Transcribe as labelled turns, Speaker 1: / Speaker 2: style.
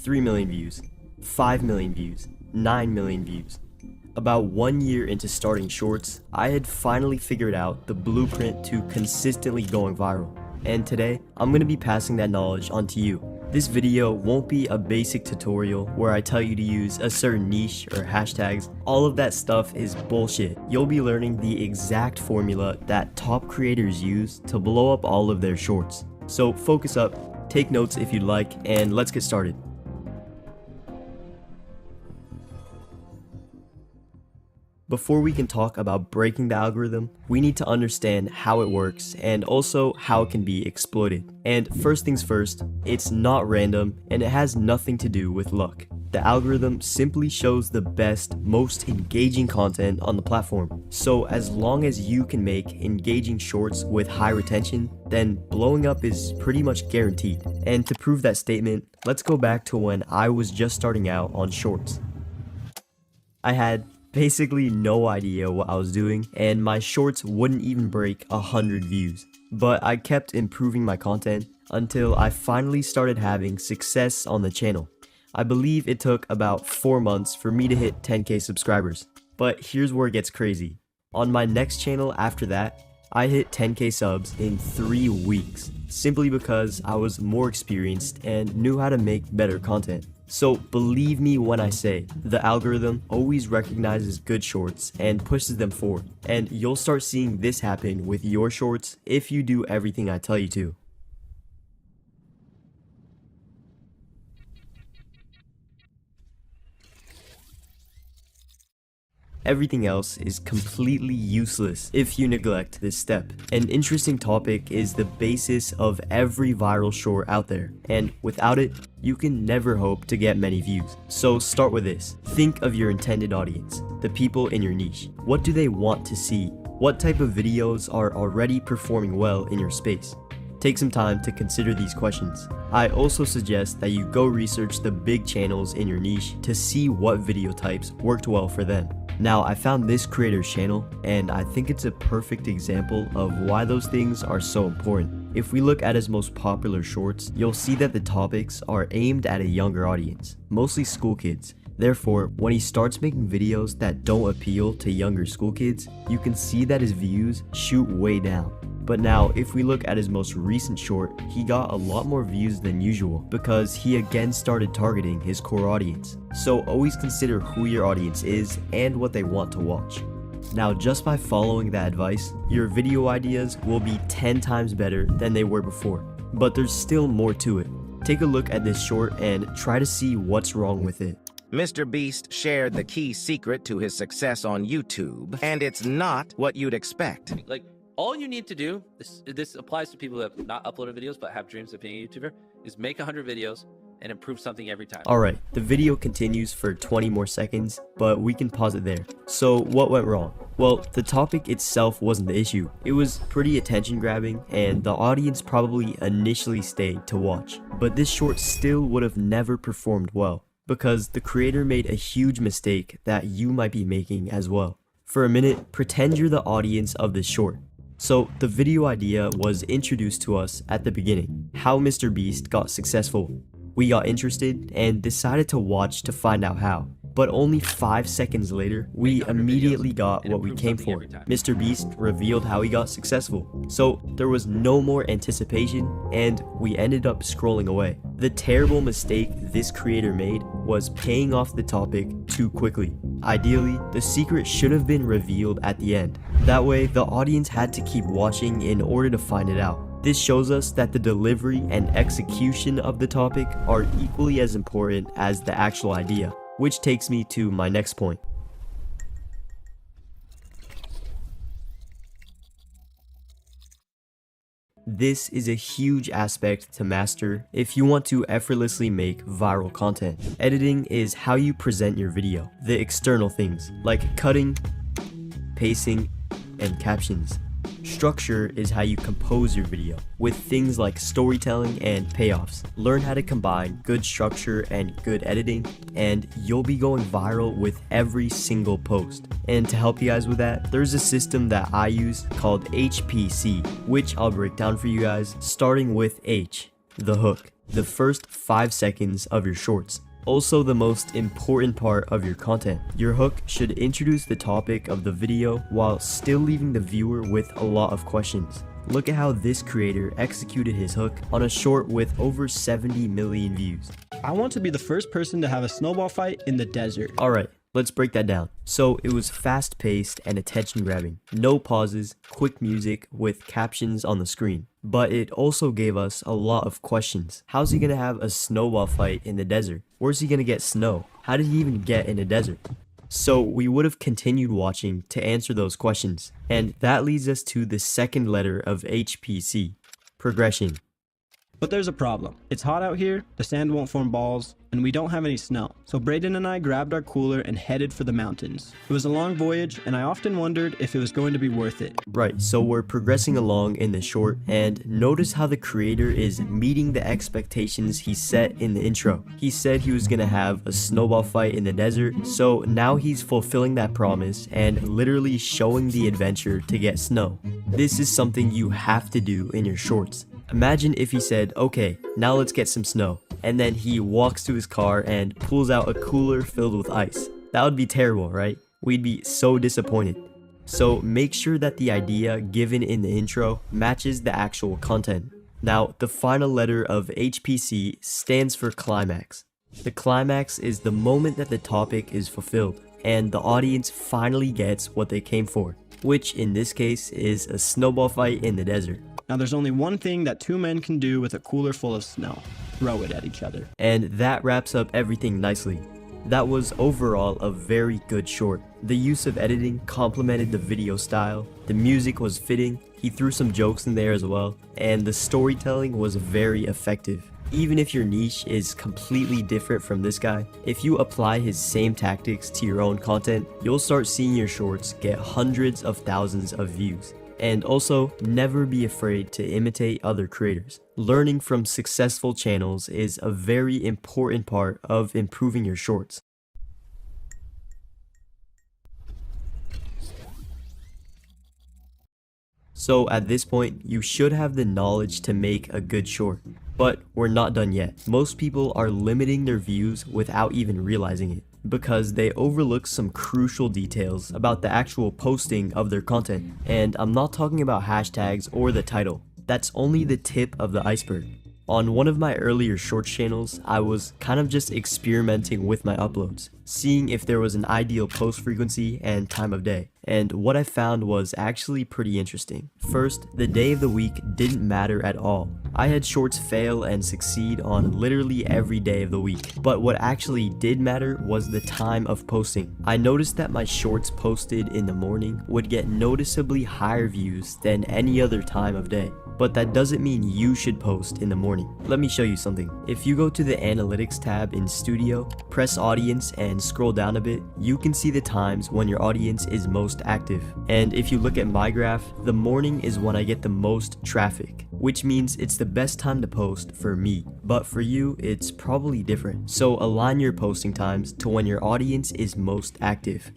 Speaker 1: 3 million views, 5 million views, 9 million views. About 1 year into starting shorts, I had finally figured out the blueprint to consistently going viral. And today, I'm going to be passing that knowledge on to you. This video won't be a basic tutorial where I tell you to use a certain niche or hashtags. All of that stuff is bullshit. You'll be learning the exact formula that top creators use to blow up all of their shorts. So focus up, take notes if you'd like, and let's get started. Before we can talk about breaking the algorithm, we need to understand how it works and also how it can be exploited. And first things first, it's not random and it has nothing to do with luck. The algorithm simply shows the best, most engaging content on the platform. So as long as you can make engaging shorts with high retention, then blowing up is pretty much guaranteed. And to prove that statement, let's go back to when I was just starting out on shorts. I had basically no idea what I was doing, and my shorts wouldn't even break 100 views. But I kept improving my content until I finally started having success on the channel. I believe it took about 4 months for me to hit 10k subscribers. But here's where it gets crazy. On my next channel after that, I hit 10k subs in 3 weeks, simply because I was more experienced and knew how to make better content. So believe me when I say, the algorithm always recognizes good shorts and pushes them forward. And you'll start seeing this happen with your shorts if you do everything I tell you to. Everything else is completely useless if you neglect this step. An interesting topic is the basis of every viral short out there, and without it, you can never hope to get many views. So start with this. Think of your intended audience, the people in your niche. What do they want to see? What type of videos are already performing well in your space? Take some time to consider these questions. I also suggest that you go research the big channels in your niche to see what video types worked well for them. Now, I found this creator's channel, and I think it's a perfect example of why those things are so important. If we look at his most popular shorts, you'll see that the topics are aimed at a younger audience, mostly school kids. Therefore, when he starts making videos that don't appeal to younger school kids, you can see that his views shoot way down. But now, if we look at his most recent short, he got a lot more views than usual because he again started targeting his core audience. So always consider who your audience is and what they want to watch. Now, just by following that advice, your video ideas will be 10 times better than they were before. But there's still more to it. Take a look at this short and try to see what's wrong with it.
Speaker 2: Mr. Beast shared the key secret to his success on YouTube, and it's not what you'd expect.
Speaker 3: All you need to do, this applies to people who have not uploaded videos but have dreams of being a YouTuber, is make 100 videos and improve something every time.
Speaker 1: Alright, the video continues for 20 more seconds, but we can pause it there. So what went wrong? Well, the topic itself wasn't the issue. It was pretty attention grabbing, and the audience probably initially stayed to watch. But this short still would have never performed well, because the creator made a huge mistake that you might be making as well. For a minute, pretend you're the audience of this short. So the video idea was introduced to us at the beginning, how Mr. Beast got successful. We got interested and decided to watch to find out how. But only 5 seconds later, we immediately got what we came for. Mr. Beast revealed how he got successful. So there was no more anticipation and we ended up scrolling away. The terrible mistake this creator made was paying off the topic too quickly. Ideally, the secret should have been revealed at the end. That way, the audience had to keep watching in order to find it out. This shows us that the delivery and execution of the topic are equally as important as the actual idea. Which takes me to my next point. This is a huge aspect to master if you want to effortlessly make viral content. Editing is how you present your video, the external things like cutting, pacing, and captions. Structure is how you compose your video, with things like storytelling and payoffs. Learn how to combine good structure and good editing, and you'll be going viral with every single post. And to help you guys with that, there's a system that I use called HPC, which I'll break down for you guys, starting with H, the hook. the first 5 seconds of your shorts. Also the most important part of your content. Your hook should introduce the topic of the video while still leaving the viewer with a lot of questions. Look at how this creator executed his hook on a short with over 70 million views.
Speaker 4: I want to be the first person to have a snowball fight in the desert.
Speaker 1: Alright, let's break that down. So it was fast paced and attention grabbing. No pauses, quick music with captions on the screen. But it also gave us a lot of questions. How's he gonna have a snowball fight in the desert? Where's he gonna get snow? How did he even get in a desert? So we would have continued watching to answer those questions. And that leads us to the second letter of HPC, progression.
Speaker 4: But there's a problem. It's hot out here, the sand won't form balls, and we don't have any snow. So Braden and I grabbed our cooler and headed for the mountains. It was a long voyage, and I often wondered if it was going to be worth it.
Speaker 1: Right, so we're progressing along in the short, and notice how the creator is meeting the expectations he set in the intro. He said he was gonna have a snowball fight in the desert, so now he's fulfilling that promise and literally showing the adventure to get snow. This is something you have to do in your shorts. Imagine if he said, okay, now let's get some snow, and then he walks to his car and pulls out a cooler filled with ice. That would be terrible, right? We'd be so disappointed. So make sure that the idea given in the intro matches the actual content. Now, the final letter of HPC stands for climax. The climax is the moment that the topic is fulfilled, and the audience finally gets what they came for, which in this case is a snowball fight in the desert.
Speaker 4: Now there's only one thing that two men can do with a cooler full of snow. Throw it at each other.
Speaker 1: And that wraps up everything nicely. That was overall a very good short. The use of editing complemented the video style, the music was fitting, he threw some jokes in there as well, and the storytelling was very effective. Even if your niche is completely different from this guy, if you apply his same tactics to your own content, you'll start seeing your shorts get hundreds of thousands of views. And also, never be afraid to imitate other creators. Learning from successful channels is a very important part of improving your shorts. So at this point, you should have the knowledge to make a good short. But we're not done yet. Most people are limiting their views without even realizing it, because they overlook some crucial details about the actual posting of their content. And I'm not talking about hashtags or the title. That's only the tip of the iceberg. On one of my earlier shorts channels, I was kind of just experimenting with my uploads, seeing if there was an ideal post frequency and time of day. And what I found was actually pretty interesting. First, the day of the week didn't matter at all. I had shorts fail and succeed on literally every day of the week. But what actually did matter was the time of posting. I noticed that my shorts posted in the morning would get noticeably higher views than any other time of day. But that doesn't mean you should post in the morning. Let me show you something. If you go to the Analytics tab in Studio, press Audience and scroll down a bit, you can see the times when your audience is most active. And if you look at my graph, the morning is when I get the most traffic, which means it's the best time to post for me. But for you, it's probably different. So align your posting times to when your audience is most active.